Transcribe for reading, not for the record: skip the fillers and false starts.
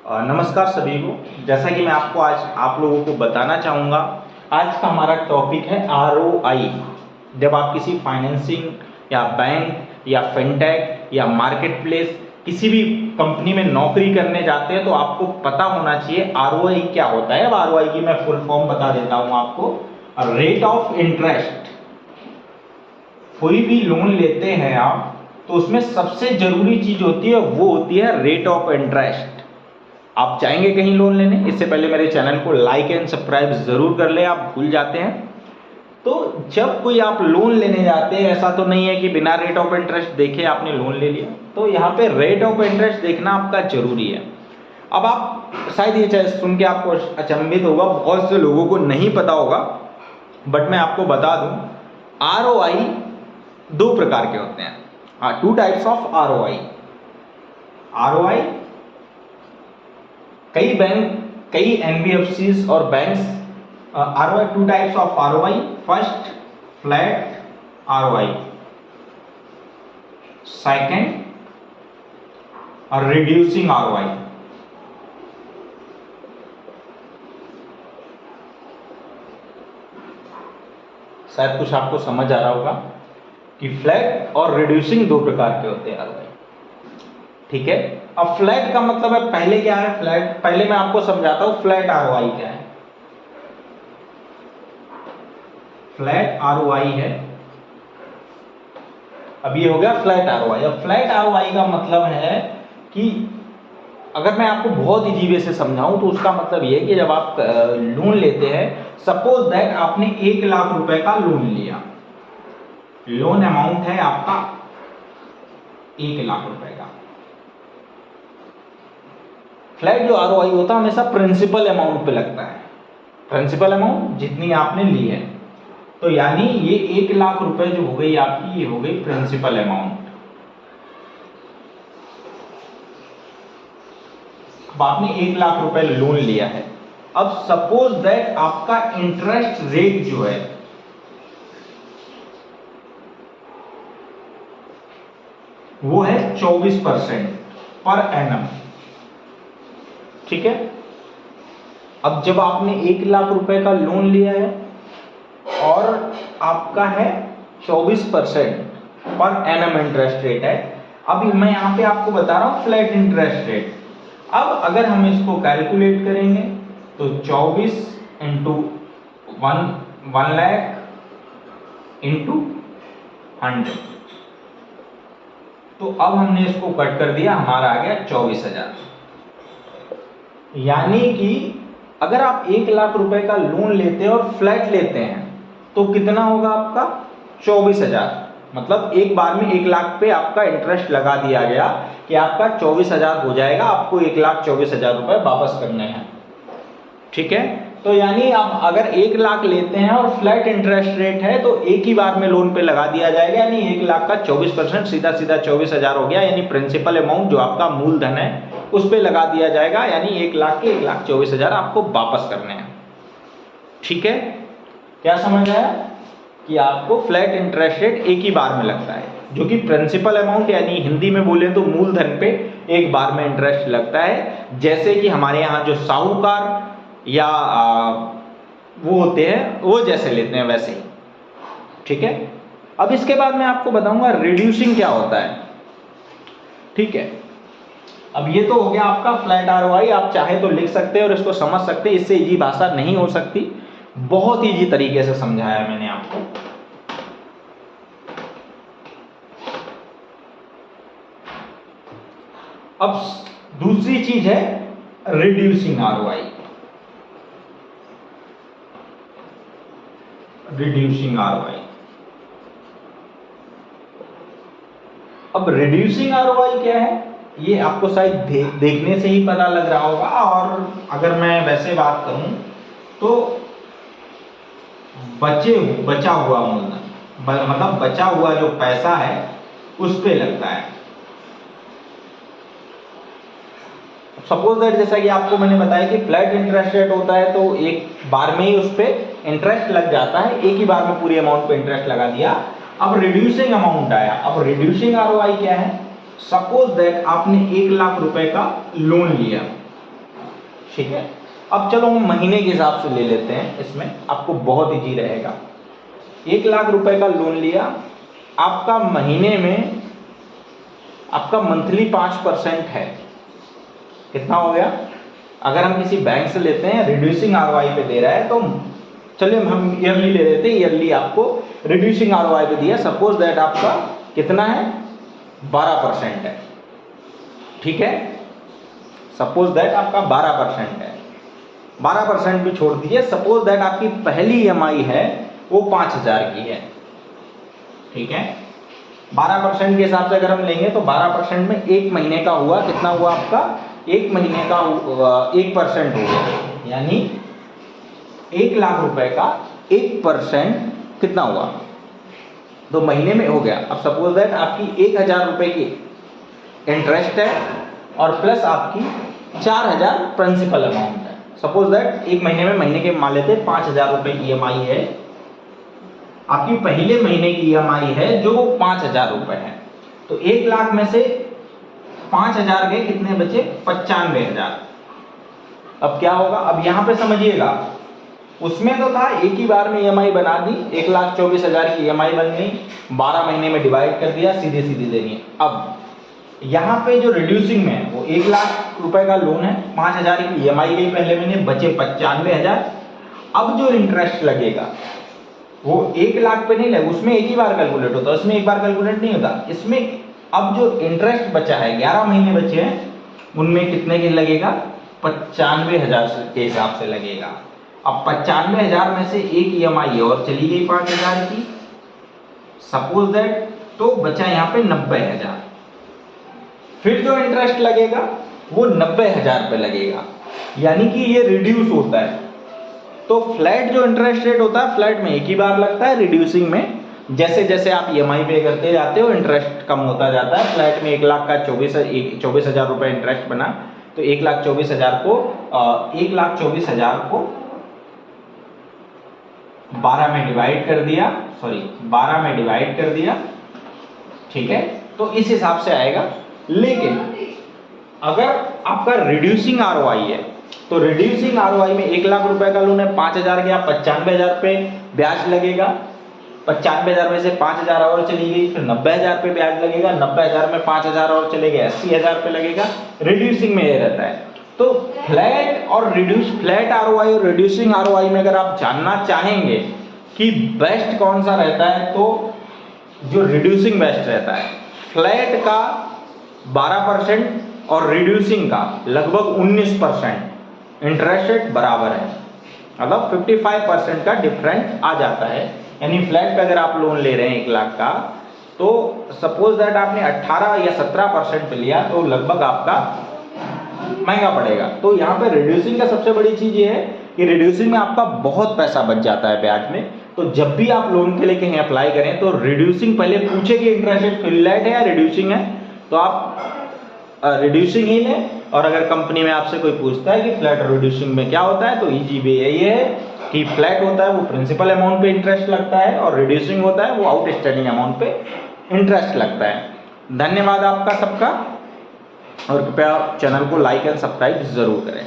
नमस्कार सभी को। जैसा कि मैं आपको आज आप लोगों को बताना चाहूँगा, आज का हमारा टॉपिक है ROI। जब आप किसी फाइनेंसिंग या बैंक या फिनटेक या मार्केट प्लेस किसी भी कंपनी में नौकरी करने जाते हैं तो आपको पता होना चाहिए ROI क्या होता है। अब ROI की मैं फुल फॉर्म बता देता हूँ आपको। Rate of interest. कोई भी लोन लेते हैं आप तो उसमें सबसे जरूरी चीज होती है वो होती है रेट ऑफ इंटरेस्ट। आप चाहेंगे कहीं लोन लेने, इससे पहले मेरे चैनल को लाइक एंड सब्सक्राइब जरूर कर ले, आप भूल जाते हैं। तो जब कोई आप लोन लेने जाते हैं, ऐसा तो नहीं है कि बिना रेट ऑफ इंटरेस्ट देखे आपने लोन ले लिया, तो यहाँ पे रेट ऑफ इंटरेस्ट देखना आपका जरूरी है। अब आप शायद ये चीज सुन के आपको अचंभित होगा, बहुत से लोगों को नहीं पता होगा, बट मैं आपको बता दूं, ROI दो प्रकार के होते हैं। Two types of ROI। कई बैंक, कई NBFCs और banks ROI, two types of ROI। First, flat ROI। Second, reducing ROI। शायद कुछ आपको समझ आ रहा होगा कि फ्लैट और रिड्यूसिंग दो प्रकार के होते हैं ROI। ठीक है। अब फ्लैट का मतलब है, पहले क्या है फ्लैट, पहले मैं आपको समझाता हूं फ्लैट ROI क्या है। फ्लैट ROI है, अब ये हो गया फ्लैट ROI। अब फ्लैट ROI का मतलब है कि अगर मैं आपको बहुत इजी वे से समझाऊं तो उसका मतलब ये है कि जब आप लोन लेते हैं, सपोज दैट आपने 1,00,000 रुपए का लोन लिया, लोन अमाउंट है आपका 1,00,000 रुपए का। फ्लैट जो ROI होता है हमेशा प्रिंसिपल अमाउंट पे लगता है, प्रिंसिपल अमाउंट जितनी आपने ली है। तो यानी ये 1,00,000 रुपए जो हो गई आपकी, ये हो गई प्रिंसिपल अमाउंट। अब आपने 1,00,000 रुपए लोन लिया है। अब सपोज दैट आपका इंटरेस्ट रेट जो है वो है 24% पर एनम। ठीक है। अब जब आपने 1,00,000 रुपए का लोन लिया है और आपका है 24% पर एनम इंटरेस्ट रेट है। अब मैं यहां पे आपको बता रहा हूं फ्लैट इंटरेस्ट रेट। अब अगर हम इसको कैलकुलेट करेंगे तो 24 इंटू 1,00,000 इंटू 100, तो अब हमने इसको कट कर दिया, हमारा आ गया 24,000। यानी कि अगर आप 1,00,000 रुपए का लोन लेते हैं और फ्लैट लेते हैं तो कितना होगा आपका 24,000। मतलब एक बार में 1,00,000 पे आपका इंटरेस्ट लगा दिया गया कि आपका 24,000 हो जाएगा, आपको 1,24,000 रुपए वापस करने हैं। ठीक है। तो यानी आप अगर 1,00,000 लेते हैं और फ्लैट इंटरेस्ट रेट है तो एक ही बार में लोन पे लगा दिया जाएगा, यानी 1,00,000 का 24% सीधा सीधा 24,000 हो गया। यानी प्रिंसिपल अमाउंट जो आपका मूलधन है उस पे लगा दिया जाएगा, यानी 1,00,000 के 1,24,000 आपको वापस करने हैं। ठीक है। क्या समझ आया कि आपको फ्लैट इंटरेस्ट रेट एक ही बार में लगता है, जो कि प्रिंसिपल अमाउंट यानी हिंदी में बोले तो मूलधन पे एक बार में इंटरेस्ट लगता है। जैसे कि हमारे यहाँ जो साहूकार या वो होते हैं वो जैसे लेते हैं वैसे ही। ठीक है। अब इसके बाद मैं आपको बताऊंगा रिड्यूसिंग क्या होता है। ठीक है। अब ये तो हो गया आपका फ्लैट ROI। आप चाहे तो लिख सकते हैं और इसको समझ सकते हैं, इससे इजी भाषा नहीं हो सकती, बहुत इजी तरीके से समझाया मैंने आपको। अब दूसरी चीज है रिड्यूसिंग ROI। Reducing ROI। अब रिड्यूसिंग ROI क्या है ये आपको शायद देखने से ही पता लग रहा होगा, और अगर मैं वैसे बात करूं तो बचा हुआ मूलधन, मतलब बचा हुआ जो पैसा है उस पे लगता है। सपोज दैट जैसा कि आपको मैंने बताया कि फ्लैट इंटरेस्ट रेट होता है तो एक बार में ही उस पे इंटरेस्ट लग जाता है, एक ही बार में पूरी अमाउंट पे इंटरेस्ट लगा दिया। अब रिड्यूसिंग अमाउंट आया। अब रिड्यूसिंग ROI क्या है, सपोज दैट आपने 1,00,000 रुपए का लोन लिया ठीक है। अब चलो हम महीने के हिसाब से ले लेते हैं, इसमें आपको बहुत ईजी रहेगा। 1 लाख रुपए का लोन लिया, आपका महीने में आपका मंथली 5% है, कितना हो गया? अगर हम किसी बैंक से लेते हैं रिड्यूसिंग आरओआई पे दे रहा है तो चलिए हम ईयरली ले लेते हैं, ईयरली आपको रिड्यूसिंग आरओआई पे दिया, सपोज दैट आपका कितना है? 12% है, ठीक है। सपोज दैट आपका 12% है, 12% भी छोड़ दीजिए, सपोज दैट आपकी पहली ईएमआई है वो 5000 की है, ठीक है। 12% के हिसाब से अगर हम लेंगे तो 12% में एक महीने का हुआ, कितना हुआ आपका? एक महीने का 1% हो गया, यानी 1 लाख रुपए का 1% कितना हुआ? तो महीने में हो गया। अब सपोज दैट आपकी 1000 रुपए की इंटरेस्ट है और प्लस आपकी 4000 प्रिंसिपल अमाउंट है। सपोज दैट एक महीने में, महीने के मान लेते 5000 रुपए की ईएमआई है, आपकी पहले महीने की ईएमआई है जो 5000 रुपए है, तो 1 लाख में से 5000 गए, कितने बचे? 95000। अब क्या होगा? अब यहां पे समझिएगा, उसमें तो था एक ही बार में ईएमआई बना दी, 1,24,000 की ईएमआई बन गई, 12 महीने में डिवाइड कर दिया, सीधे सीधे देनी है। अब यहाँ पे जो रिड्यूसिंग में है वो 1 लाख रुपए का लोन है, 5000 की ईएमआई गई पहले महीने, बचे 95,000। अब जो इंटरेस्ट लगेगा वो 1 लाख पे नहीं लगेगा, उसमें एक ही बार कैलकुलेट होता है, उसमें एक बार कैलकुलेट नहीं होता। इसमें अब जो इंटरेस्ट बचा है, 11 महीने बचे हैं, उनमें कितने के लगेगा? 95,000 के हिसाब से लगेगा। अब 95,000 में से एक ईएमआई और चली गई 5,000 की, सपोज दैट, तो बचा यहाँ पे 90,000। फिर जो इंटरेस्ट लगेगा वो 90,000 पे लगेगा, यानी कि ये रिड्यूस होता है। तो फ्लैट जो इंटरेस्ट रेट होता है, फ्लैट में एक ही बार लगता है, रिड्यूसिंग में जैसे जैसे आप ईएमआई पे करते जाते हो इंटरेस्ट कम होता जाता है। फ्लैट में 1 लाख का 24,000 रुपए इंटरेस्ट बना, तो 1,24,000 को 1,24,000 को 12 में डिवाइड कर दिया, 12 में डिवाइड कर दिया, ठीक है। तो इस हिसाब से आएगा। लेकिन अगर आपका रिड्यूसिंग आरओआई है, तो रिड्यूसिंग आरओआई में 1 लाख रुपए का लोन है, 5,000 गया, 95,000 पे ब्याज लगेगा, 95,000 में से 5,000 और चली गई, फिर 90,000 पे ब्याज लगेगा, 90,000 में 5,000 और चले गए, 80,000 पे लगेगा। रिड्यूसिंग में ये रहता है। तो फ्लैट और फ्लैट आरओआई और रिड्यूसिंग आरओआई में अगर आप जानना चाहेंगे कि बेस्ट कौन सा रहता है, तो जो रिड्यूसिंग बेस्ट रहता है। फ्लैट का 12% और रिड्यूसिंग का लगभग 19% इंटरेस्ट रेट बराबर है, मतलब 55% का डिफरेंस आ जाता है। यानी फ्लैट पे अगर आप लोन ले रहे हैं 1 लाख का, तो सपोज दैट आपने 18 या 17% पे लिया, तो लगभग आपका महंगा पड़ेगा। तो यहाँ पे रिड्यूसिंग का सबसे बड़ी चीज ये है कि रिड्यूसिंग में आपका बहुत पैसा बच जाता है ब्याज में। तो जब भी आप लोन के लिए कहीं अप्लाई करें तो रिड्यूसिंग पहले पूछे कि इंटरेस्ट रेट फ्लैट है या रिड्यूसिंग है, तो आप रिड्यूसिंग ही लें। और अगर कंपनी में आपसे कोई पूछता है कि फ्लैट और रिड्यूसिंग में क्या होता है, तो इजी वे यही है कि फ्लैट होता है वो प्रिंसिपल अमाउंट पे इंटरेस्ट लगता है, और रिड्यूसिंग होता है वो आउटस्टैंडिंग अमाउंट पे इंटरेस्ट लगता है। धन्यवाद आपका सबका, और कृपया चैनल को लाइक एंड सब्सक्राइब जरूर करें।